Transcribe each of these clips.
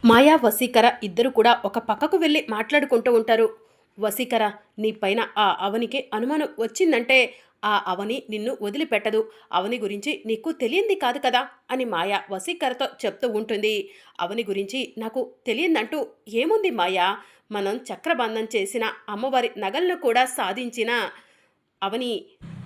మాయా, వసీకర ఇద్దరు కూడా ఒక పక్కకు వెళ్ళి మాట్లాడుకుంటూ ఉంటారు. వసీకర, నీ పైన ఆ అవనికి అనుమానం వచ్చిందంటే ఆ అవని నిన్ను వదిలిపెట్టదు. అవని గురించి నీకు తెలియంది కాదు కదా అని మాయా వసీకరతో చెప్తూ ఉంటుంది. అవని గురించి నాకు తెలియందంటూ ఏముంది మాయా? మనం చక్రబంధం చేసిన అమ్మవారి నగలను కూడా సాధించిన అవని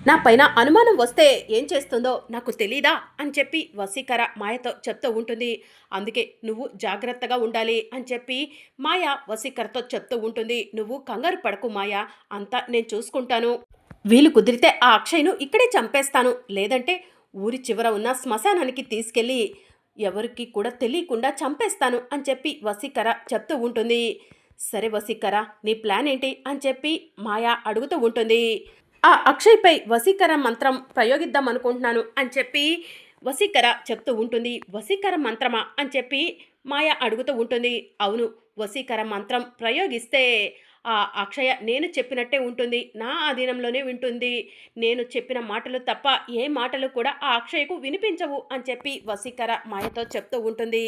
నా పైన అనుమానం వస్తే ఏం చేస్తుందో నాకు తెలీదా అని చెప్పి వసీకర మాయతో చెప్తూ ఉంటుంది. అందుకే నువ్వు జాగ్రత్తగా ఉండాలి అని చెప్పి మాయ వసీకరతో చెప్తూ ఉంటుంది. నువ్వు కంగారు పడకు మాయ, అంతా నేను చూసుకుంటాను. వీలు కుదిరితే ఆ అక్షయ్ను ఇక్కడే చంపేస్తాను, లేదంటే ఊరి చివర ఉన్న శ్మశానానికి తీసుకెళ్ళి ఎవరికి కూడా తెలియకుండా చంపేస్తాను అని చెప్పి వసీకర చెప్తూ ఉంటుంది. సరే వసీకర, నీ ప్లాన్ ఏంటి అని చెప్పి మాయ అడుగుతూ ఉంటుంది. ఆ అక్షయ్పై వశీకర మంత్రం ప్రయోగిద్దాం అనుకుంటున్నాను అని చెప్పి వశీకర చెప్తూ ఉంటుంది. వశీకర మంత్రమా అని చెప్పి మాయ అడుగుతూ ఉంటుంది. అవును, వశీకర మంత్రం ప్రయోగిస్తే ఆ అక్షయ నేను చెప్పినట్టే ఉంటుంది, నా ఆధీనంలోనే వింటుంది. నేను చెప్పిన మాటలు తప్ప ఏ మాటలు కూడా ఆ అక్షయకు వినిపించవు అని చెప్పి వశీకర మాయతో చెప్తూ ఉంటుంది.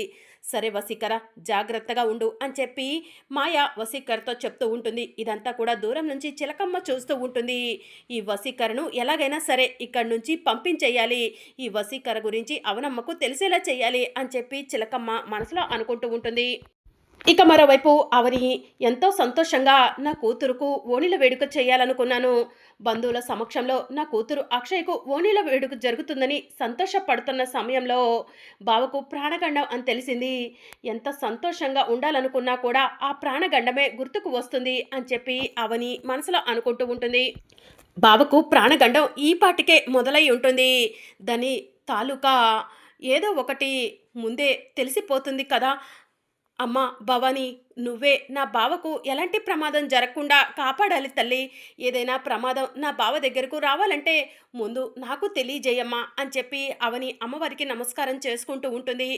సరే వశీకర, జాగ్రత్తగా ఉండు అని చెప్పి మాయ వశీకరతో చెప్తూ ఉంటుంది. ఇదంతా కూడా దూరం నుంచి చిలకమ్మ చూస్తూ ఉంటుంది. ఈ వశీకరను ఎలాగైనా సరే ఇక్కడి నుంచి పంపించేయాలి, ఈ వశీకర గురించి అవనమ్మకు తెలిసేలా చేయాలి అని చెప్పి చిలకమ్మ మనసులో అనుకుంటూ ఉంటుంది. ఇక మరోవైపు అవని ఎంతో సంతోషంగా నా కూతురుకు ఓణీల వేడుక చేయాలనుకున్నాను. బంధువుల సమక్షంలో నా కూతురు అక్షయ్కు ఓణీల వేడుక జరుగుతుందని సంతోషపడుతున్న సమయంలో బావకు ప్రాణగండం అని తెలిసింది. ఎంత సంతోషంగా ఉండాలనుకున్నా కూడా ఆ ప్రాణగండమే గుర్తుకు వస్తుంది అని చెప్పి అవని మనసులో అనుకుంటూ ఉంటుంది. బావకు ప్రాణగండం ఈ పాటికే మొదలై ఉంటుంది. దాని తాలూకా ఏదో ఒకటి ముందే తెలిసిపోతుంది కదా. అమ్మా భవానీ, నువ్వే నా బావకు ఎలాంటి ప్రమాదం జరగకుండా కాపాడాలి తల్లి. ఏదైనా ప్రమాదం నా బావ దగ్గరకు రావాలంటే ముందు నాకు తెలియజేయమ్మా అని చెప్పి అవని అమ్మవారికి నమస్కారం చేసుకుంటూ ఉంటుంది.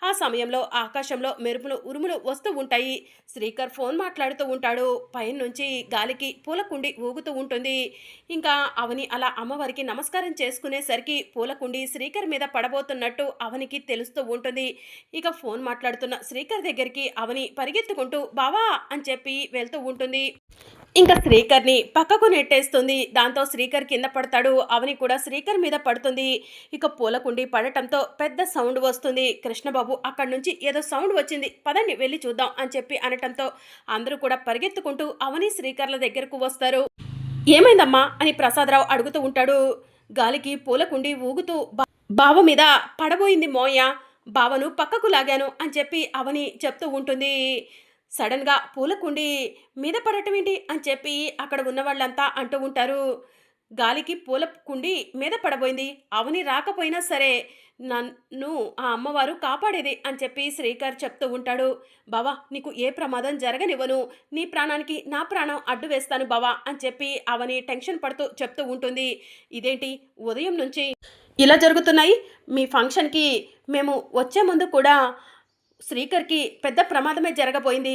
ఆ సమయంలో ఆకాశంలో మెరుపులు ఉరుములు వస్తూ ఉంటాయి. శ్రీకర్ ఫోన్ మాట్లాడుతూ ఉంటాడు. పైన నుంచి గాలికి పూలకుండి ఊగుతూ ఉంటుంది. ఇంకా అవని అలా అమ్మవారికి నమస్కారం చేసుకునేసరికి పూలకుండి శ్రీకర్ మీద పడబోతున్నట్టు అవనికి తెలుస్తూ ఉంటుంది. ఇక ఫోన్ మాట్లాడుతున్న శ్రీకర్ దగ్గరికి అవని పరిగెత్తుకుంటూ బావా అని చెప్పి వెళ్తూ ఉంటుంది. ఇంకా శ్రీకర్ని పక్కకు నెట్టేస్తుంది. దాంతో శ్రీకర్ కింద పడతాడు. అవని కూడా శ్రీకర్ మీద పడుతుంది. ఇక పూలకుండి పడటంతో పెద్ద సౌండ్ వస్తుంది. కృష్ణబాబు అక్కడి నుంచి ఏదో సౌండ్ వచ్చింది, పదండి వెళ్ళి చూద్దాం అని చెప్పి అనటంతో అందరూ కూడా పరిగెత్తుకుంటూ అవని శ్రీకర్ల దగ్గరకు వస్తారు. ఏమైందమ్మా అని ప్రసాదరావు అడుగుతూ ఉంటాడు. గాలికి పూలకుండి ఊగుతూ బావ మీద పడబోయింది మోయ, బావను పక్కకు లాగాను అని చెప్పి అవని చెప్తూ ఉంటుంది. సడన్గా పూలకుండి మీద పడటం ఏంటి అని చెప్పి అక్కడ ఉన్న వాళ్ళంతా అంటూ ఉంటారు. గాలికి పూలకుండి మీద పడబోయింది, అవని రాకపోయినా సరే నన్ను ఆ అమ్మవారు కాపాడేది అని చెప్పి శ్రీకర్ చెప్తూ ఉంటాడు. బావా, నీకు ఏ ప్రమాదం జరగనివ్వను, నీ ప్రాణానికి నా ప్రాణం అడ్డు వేస్తాను బావా అని చెప్పి అవని టెన్షన్ పడుతూ చెప్తూ ఉంటుంది. ఇదేంటి ఉదయం నుంచి ఇలా జరుగుతున్నాయి? మీ ఫంక్షన్కి మేము వచ్చే ముందు కూడా శ్రీకర్కి పెద్ద ప్రమాదమే జరగబోయింది,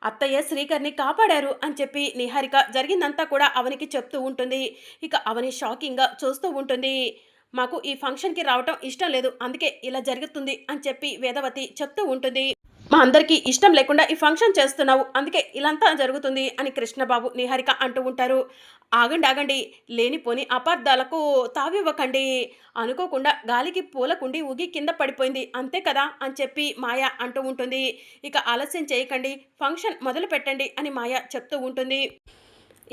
అత్తయ్య శ్రీకర్ని కాపాడారు అని చెప్పి నిహారిక జరిగిందంతా కూడా అవనికి చెప్తూ ఉంటుంది. ఇక అవని షాకింగ్గా చూస్తూ ఉంటుంది. మాకు ఈ ఫంక్షన్కి రావటం ఇష్టం లేదు, అందుకే ఇలా జరుగుతుంది అని చెప్పి వేదవతి చెప్తూ ఉంటుంది. మా అందరికీ ఇష్టం లేకుండా ఈ ఫంక్షన్ చేస్తున్నావు, అందుకే ఇలాంతా జరుగుతుంది అని కృష్ణబాబు నిహారిక అంటూ ఉంటారు. ఆగండి ఆగండి, లేనిపోని అపార్థాలకు తావివ్వకండి, అనుకోకుండా గాలికి పూలకుండి ఊగి కింద పడిపోయింది అంతే కదా అని చెప్పి మాయ అంటూ ఉంటుంది. ఇక ఆలస్యం చేయకండి, ఫంక్షన్ మొదలు పెట్టండి అని మాయ చెప్తూ ఉంటుంది.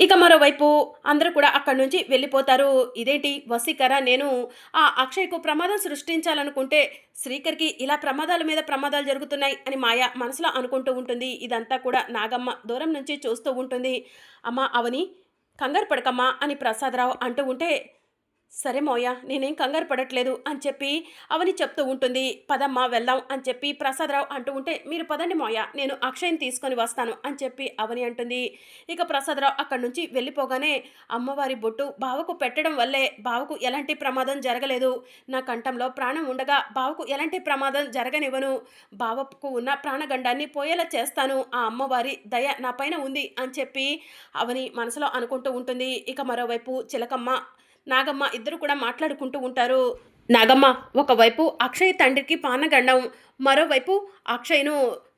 ఇక మరోవైపు అందరూ కూడా అక్కడి నుంచి వెళ్ళిపోతారు. ఇదేంటి వశీకర, నేను ఆ అక్షయ్కు ప్రమాదం సృష్టించాలనుకుంటే శ్రీకర్కి ఇలా ప్రమాదాల మీద ప్రమాదాలు జరుగుతున్నాయి అని మాయ మనసులో అనుకుంటూ ఉంటుంది. ఇదంతా కూడా నాగమ్మ దూరం నుంచి చూస్తూ ఉంటుంది. అమ్మ అవని, కంగారు పడకమ్మా అని ప్రసాదరావు అంటూ ఉంటే, సరే మోయ, నేనేం కంగారు పడట్లేదు అని చెప్పి అవని చెప్తూ ఉంటుంది. పదమ్మా వెళ్దాం అని చెప్పి ప్రసాదరావు అంటూ ఉంటే, మీరు పదండి మోయ, నేను అక్షయ్ని తీసుకొని వస్తాను అని చెప్పి అవని అంటుంది. ఇక ప్రసాదరావు అక్కడి నుంచి వెళ్ళిపోగానే అమ్మవారి బొట్టు బావకు పెట్టడం వల్లే బావకు ఎలాంటి ప్రమాదం జరగలేదు, నా కంఠంలో ప్రాణం ఉండగా బావకు ఎలాంటి ప్రమాదం జరగనివ్వను, బావకు ఉన్న ప్రాణగండాన్ని పోయేలా చేస్తాను, ఆ అమ్మవారి దయ నా పైన ఉంది అని చెప్పి అవని మనసులో అనుకుంటూ ఉంటుంది. ఇక మరోవైపు చిలకమ్మ నాగమ్మ ఇద్దరు కూడా మాట్లాడుకుంటూ ఉంటారు. నాగమ్మ ఒకవైపు అక్షయ్ తండ్రికి పానగండం, మరోవైపు అక్షయ్ను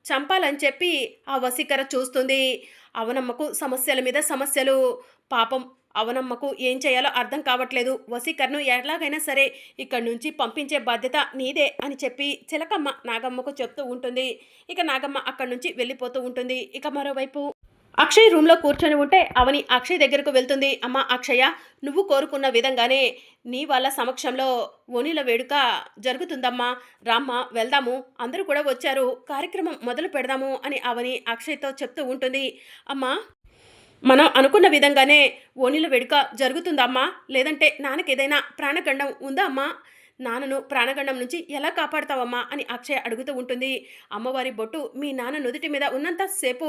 చంపాలని చెప్పి ఆ వసీకర చూస్తుంది. అవనమ్మకు సమస్యల మీద సమస్యలు. పాపం అవనమ్మకు ఏం చేయాలో అర్థం కావట్లేదు. వసీకరను ఎలాగైనా సరే ఇక్కడి నుంచి పంపించే బాధ్యత నీదే అని చెప్పి చిలకమ్మ నాగమ్మకు చెప్తూ ఉంటుంది. ఇక నాగమ్మ అక్కడి నుంచి వెళ్ళిపోతూ ఉంటుంది. ఇక మరోవైపు అక్షయ్ రూమ్లో కూర్చొని ఉంటే అవని అక్షయ్ దగ్గరకు వెళ్తుంది. అమ్మ అక్షయ, నువ్వు కోరుకున్న విధంగానే నీ వాళ్ళ సమక్షంలో ఓణీల వేడుక జరుగుతుందమ్మా, రామ్మ వెళ్దాము, అందరూ కూడా వచ్చారు, కార్యక్రమం మొదలు పెడదాము అని అవని అక్షయ్తో చెప్తూ ఉంటుంది. అమ్మా, మనం అనుకున్న విధంగానే ఓణీల వేడుక జరుగుతుందమ్మా, లేదంటే నాన్నకేదైనా ప్రాణగండం ఉందా అమ్మా, నాన్నను ప్రాణగండం నుంచి ఎలా కాపాడతావమ్మా అని అక్షయ అడుగుతూ ఉంటుంది. అమ్మవారి బొట్టు మీ నాన్న నుదుటి మీద ఉన్నంతసేపు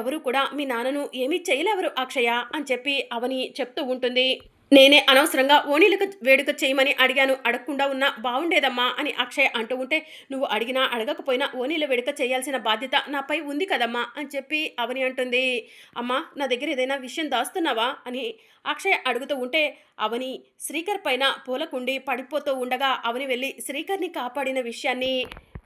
ఎవరు కూడా మీ నాన్నను ఏమీ చేయలేవరు అక్షయ అని చెప్పి అవని చెప్తూ ఉంటుంది. నేనే అనవసరంగా ఓణీలకు వేడుక చేయమని అడిగాను, అడగకుండా ఉన్నా బాగుండేదమ్మా అని అక్షయ్ అంటూ ఉంటే, నువ్వు అడిగినా అడగకపోయినా ఓణీల వేడుక చేయాల్సిన బాధ్యత నాపై ఉంది కదమ్మా అని చెప్పి అవని అంటుంది. అమ్మా, నా దగ్గర ఏదైనా విషయం దాస్తున్నావా అని అక్షయ్ అడుగుతూ ఉంటే, అవని శ్రీకర్ పైన పూలకుండి పడిపోతూ ఉండగా అవని వెళ్ళి శ్రీకర్ని కాపాడిన విషయాన్ని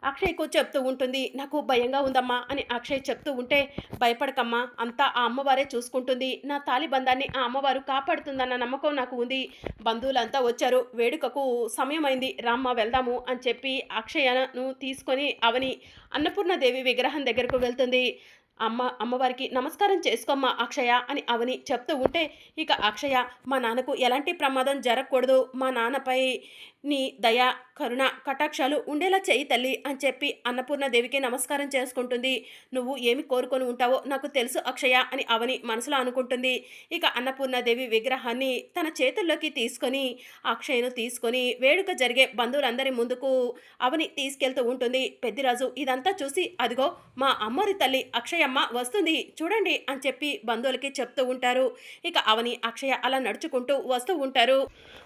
అక్షయ్కు చెప్తూ ఉంటుంది. నాకు భయంగా ఉందమ్మా అని అక్షయ్ చెప్తూ ఉంటే, భయపడకమ్మా, అంతా ఆ అమ్మవారే చూసుకుంటుంది, నా తాలిబంధాన్ని ఆ అమ్మవారు కాపాడుతుందన్న నమ్మకం నాకు ఉంది, బంధువులంతా వచ్చారు, వేడుకకు సమయమైంది, రామ్మ వెళ్దాము అని చెప్పి అక్షయను తీసుకొని అవని అన్నపూర్ణదేవి విగ్రహం దగ్గరకు వెళ్తుంది. అమ్మవారికి నమస్కారం చేసుకోమ్మా అక్షయ అని అవని చెప్తూ ఉంటే, ఇక అక్షయ, మా నాన్నకు ఎలాంటి ప్రమాదం జరగకూడదు, మా నాన్నపై నీ దయ కరుణ కటాక్షాలు ఉండేలా చేయి తల్లి అని చెప్పి అన్నపూర్ణదేవికి నమస్కారం చేసుకుంటుంది. నువ్వు ఏమి కోరుకొని ఉంటావో నాకు తెలుసు అక్షయ అని అవని మనసులో అనుకుంటుంది. ఇక అన్నపూర్ణదేవి విగ్రహాన్ని తన చేతుల్లోకి తీసుకొని అక్షయను తీసుకొని వేడుక జరిగే బంధువులందరి ముందుకు అవని తీసుకెళ్తూ ఉంటుంది. పెద్దిరాజు ఇదంతా చూసి, అదిగో మా అమ్మోరి తల్లి అక్షయమ్మ వస్తుంది చూడండి అని చెప్పి బంధువులకి చెప్తూ ఉంటారు. ఇక అవని అక్షయ అలా నడుచుకుంటూ వస్తూ ఉంటారు.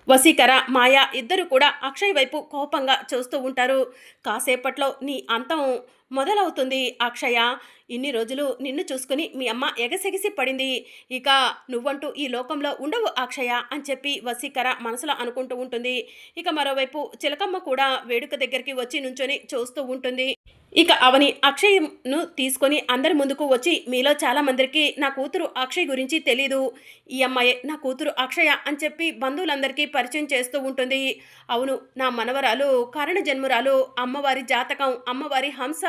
వసీకర మాయ ఇద్దరు కూడా అక్షయ్ వైపు కోపంగా చూస్తూ ఉంటారు. కాసేపట్లో నీ అంతం మొదలవుతుంది అక్షయ, ఇన్ని రోజులు నిన్ను చూసుకుని మీ అమ్మ ఎగసెగిసి పడింది, ఇక నువ్వంటూ ఈ లోకంలో ఉండవు అక్షయ అని చెప్పి వసీకర మనసులో అనుకుంటూ ఉంటుంది. ఇక మరోవైపు చిలకమ్మ కూడా వేడుక దగ్గరికి వచ్చి నుంచొని చూస్తూ ఉంటుంది. ఇక అవని అక్షయ్ను తీసుకొని అందరి ముందుకు వచ్చి, మీలో చాలా మందికి నా కూతురు అక్షయ్ గురించి తెలీదు, ఈ అమ్మాయే నా కూతురు అక్షయ అని చెప్పి బంధువులందరికీ పరిచయం చేస్తూ ఉంటుంది. అవును, నా మనవరాలు కారణ జన్మురాలు, అమ్మవారి జాతకం, అమ్మవారి హంస,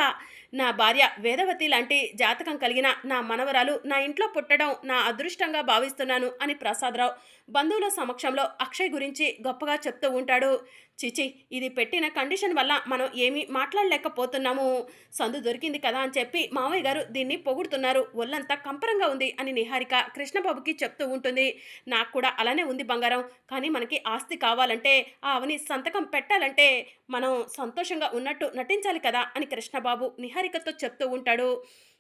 నా భార్య వేదవతి లాంటి జాతకం కలిగిన నా మనవరాలు నా ఇంట్లో పుట్టడం నా అదృష్టంగా భావిస్తున్నాను అని ప్రసాదరావు బంధువుల సమక్షంలో అక్షయ్ గురించి గొప్పగా చెప్తూ ఉంటాడు. చిచి, ఇది పెట్టిన కండిషన్ వల్ల మనం ఏమీ మాట్లాడలేకపోతున్నాము, సందు దొరికింది కదా అని చెప్పి మావయ్య గారు దీన్ని పొగుడుతున్నారు, ఒళ్ళంతా కంపరంగా ఉంది అని నిహారిక కృష్ణబాబుకి చెప్తూ ఉంటుంది. నాకు కూడా అలానే ఉంది బంగారం, కానీ మనకి ఆస్తి కావాలంటే ఆ అవని సంతకం పెట్టాలంటే మనం సంతోషంగా ఉన్నట్టు నటించాలి కదా అని కృష్ణబాబు నిహారికతో చెప్తూ ఉంటాడు.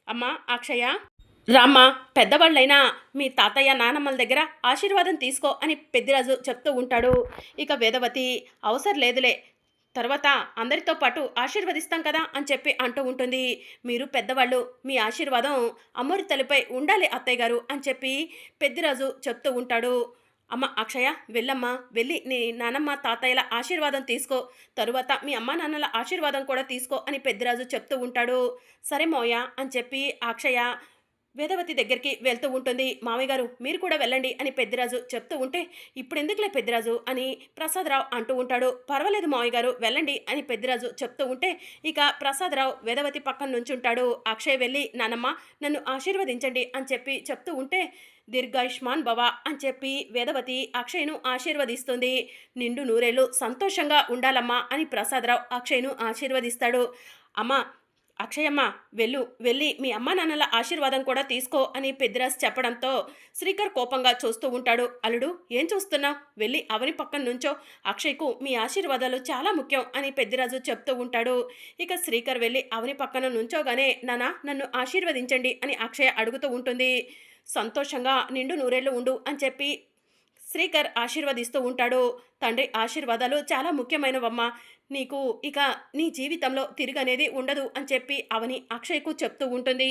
అమ్మా అక్షయ, రామ్మ, పెద్దవాళ్ళైనా మీ తాతయ్య నానమ్మల దగ్గర ఆశీర్వాదం తీసుకో అని పెద్దిరాజు చెప్తూ ఉంటాడు. ఇక వేదవతి, అవసరం లేదులే, తర్వాత అందరితో పాటు ఆశీర్వదిస్తాం కదా అని చెప్పి అంటూ ఉంటుంది. మీరు పెద్దవాళ్ళు, మీ ఆశీర్వాదం అమ్మోరి తల్లిపై ఉండాలి అత్తయ్య గారు అని చెప్పి పెద్దిరాజు చెప్తూ ఉంటాడు. అమ్మ అక్షయ, వెళ్ళమ్మా, వెళ్ళి నీ నానమ్మ తాతయ్యల ఆశీర్వాదం తీసుకో, తరువాత మీ అమ్మ నాన్నల ఆశీర్వాదం కూడా తీసుకో అని పెద్దిరాజు చెప్తూ ఉంటాడు. సరే మోయ అని చెప్పి అక్షయ వేదవతి దగ్గరికి వెళ్తూ ఉంటుంది. మామయ్య గారు మీరు కూడా వెళ్ళండి అని పెద్దిరాజు చెప్తూ ఉంటే, ఇప్పుడు ఎందుకులే పెద్దిరాజు అని ప్రసాదరావు అంటూ ఉంటాడు. పర్వాలేదు మామయ్య గారు వెళ్ళండి అని పెద్దిరాజు చెప్తూ ఉంటే, ఇక ప్రసాదరావు వేదవతి పక్కన నుంచుంటాడు. అక్షయ్ వెళ్ళి, నానమ్మ నన్ను ఆశీర్వదించండి అని చెప్పి చెప్తూ ఉంటే, దీర్ఘాయుష్మాన్ భవ అని చెప్పి వేదవతి అక్షయ్ను ఆశీర్వదిస్తుంది. నిండు నూరేళ్ళు సంతోషంగా ఉండాలమ్మా అని ప్రసాదరావు అక్షయ్ను ఆశీర్వదిస్తాడు. అమ్మ అక్షయమ్మ, వెళ్ళి మీ అమ్మ నాన్నల ఆశీర్వాదం కూడా తీసుకో అని పెద్దిరాజు చెప్పడంతో శ్రీకర్ కోపంగా చూస్తూ ఉంటాడు. అల్లుడు, ఏం చూస్తున్నావు, వెళ్ళి అవని పక్కన నుంచో, అక్షయ్కు మీ ఆశీర్వాదాలు చాలా ముఖ్యం అని పెద్దిరాజు చెప్తూ ఉంటాడు. ఇక శ్రీకర్ వెళ్ళి అవని పక్కన నుంచోగానే, నాన్న నన్ను ఆశీర్వదించండి అని అక్షయ అడుగుతూ ఉంటుంది. సంతోషంగా నిండు నూరేళ్ళు ఉండు అని చెప్పి శ్రీకర్ ఆశీర్వదిస్తూ ఉంటాడు. తండ్రి ఆశీర్వాదాలు చాలా ముఖ్యమైనవమ్మా, నీకు ఇక నీ జీవితంలో తిరిగనేది ఉండదు అని చెప్పి అవని అక్షయ్కు చెప్తూ ఉంటుంది.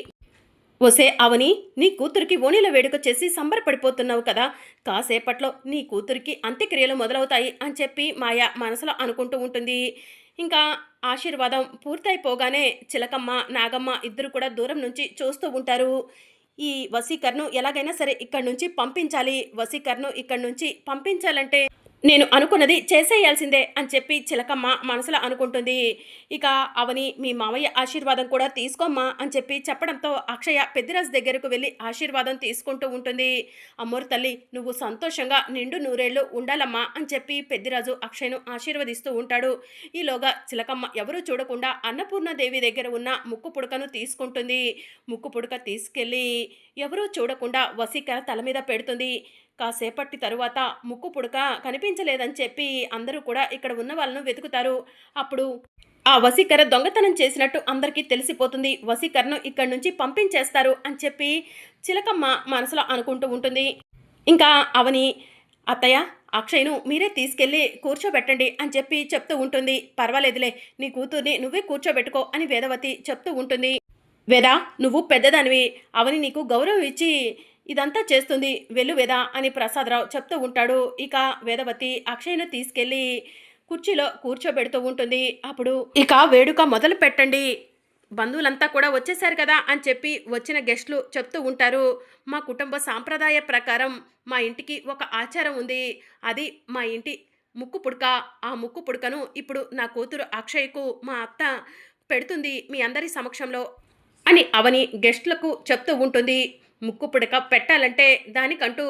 ఒసే అవని, నీ కూతురికి ఓణీల వేడుక చేసి సంబరపడిపోతున్నావు కదా, కాసేపట్లో నీ కూతురికి అంత్యక్రియలు మొదలవుతాయి అని చెప్పి మాయ మనసులో అనుకుంటూ ఉంటుంది. ఇంకా ఆశీర్వాదం పూర్తయిపోగానే చిలకమ్మ, నాగమ్మ ఇద్దరు కూడా దూరం నుంచి చూస్తూ ఉంటారు. ఈ వసీకర్‌ను ఎలాగైనా సరే ఇక్కడి నుంచి పంపించాలి. వసీకర్‌ను ఇక్కడి నుంచి పంపించాలంటే నేను అనుకున్నది చేసేయాల్సిందే అని చెప్పి చిలకమ్మ మనసులో అనుకుంటుంది. ఇక అవని మీ మామయ్య ఆశీర్వాదం కూడా తీసుకోమ్మా అని చెప్పి చెప్పడంతో అక్షయ పెద్దిరాజు దగ్గరకు వెళ్ళి ఆశీర్వాదం తీసుకుంటూ ఉంటుంది. అమ్మోరు తల్లి నువ్వు సంతోషంగా నిండు నూరేళ్ళు ఉండాలమ్మా అని చెప్పి పెద్దిరాజు అక్షయను ఆశీర్వదిస్తూ ఉంటాడు. ఈలోగా చిలకమ్మ ఎవరూ చూడకుండా అన్నపూర్ణాదేవి దగ్గర ఉన్న ముక్కు పుడకను తీసుకుంటుంది. ముక్కు పుడక తీసుకెళ్ళి ఎవరూ చూడకుండా వసీకర తల మీద పెడుతుంది. కాసేపటి తరువాత ముక్కు పుడక కనిపించలేదని చెప్పి అందరూ కూడా ఇక్కడ ఉన్న వాళ్ళను వెతుకుతారు. అప్పుడు ఆ వసీకర దొంగతనం చేసినట్టు అందరికీ తెలిసిపోతుంది. వసీకరను ఇక్కడి నుంచి పంపించేస్తారు అని చెప్పి చిలకమ్మ మనసులో అనుకుంటూ ఉంటుంది. ఇంకా అవని అత్తయ్య అక్షయ్‌ను మీరే తీసుకెళ్ళి కూర్చోబెట్టండి అని చెప్పి చెప్తూ ఉంటుంది. పర్వాలేదులే నీ కూతుర్ని నువ్వే కూర్చోబెట్టుకో అని వేదవతి చెప్తూ ఉంటుంది. వేద నువ్వు పెద్దదానివి, అవని నీకు గౌరవం ఇచ్చి ఇదంతా చేస్తుంది, వెళ్ళు వేద అని ప్రసాదరావు చెప్తూ ఉంటాడు. ఇక వేదవతి అక్షయ్‌ను తీసుకెళ్ళి కుర్చీలో కూర్చోబెడుతూ ఉంటుంది. అప్పుడు ఇక వేడుక మొదలు పెట్టండి, బంధువులంతా కూడా వచ్చేసారు కదా అని చెప్పి వచ్చిన గెస్టులు చెప్తూ ఉంటారు. మా కుటుంబ సాంప్రదాయ ప్రకారం మా ఇంటికి ఒక ఆచారం ఉంది. అది మా ఇంటి ముక్కు పుడక. ఆ ముక్కు పుడకను ఇప్పుడు నా కూతురు అక్షయ్‌కు మా అత్త పెడుతుంది మీ అందరి సమక్షంలో అని అవని గెస్టులకు చెప్తూ ఉంటుంది. ముక్కు పుడక పెట్టాలంటే దానికంటూ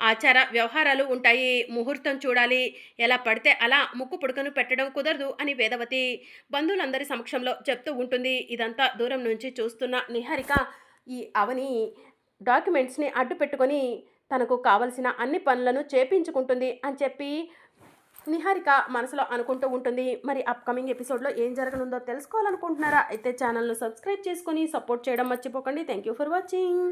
ఆచార వ్యవహారాలు ఉంటాయి. ముహూర్తం చూడాలి. ఎలా పడితే అలా ముక్కు పుడకను పెట్టడం కుదరదు అని వేదవతి బంధువులందరి సమక్షంలో చెప్తూ ఉంటుంది. ఇదంతా దూరం నుంచి చూస్తున్న నిహారిక ఈ అవని డాక్యుమెంట్స్‌ని అడ్డు పెట్టుకొని తనకు కావలసిన అన్ని పనులను చేపించుకుంటుంది అని చెప్పి నిహారిక మనసులో అనుకుంటూ ఉంటుంది. మరి అప్కమింగ్ ఎపిసోడ్లో ఏం జరగనుందో తెలుసుకోవాలనుకుంటున్నారా? అయితే ఛానల్ను సబ్స్క్రైబ్ చేసుకొని సపోర్ట్ చేయడం మర్చిపోకండి. Thank you for watching.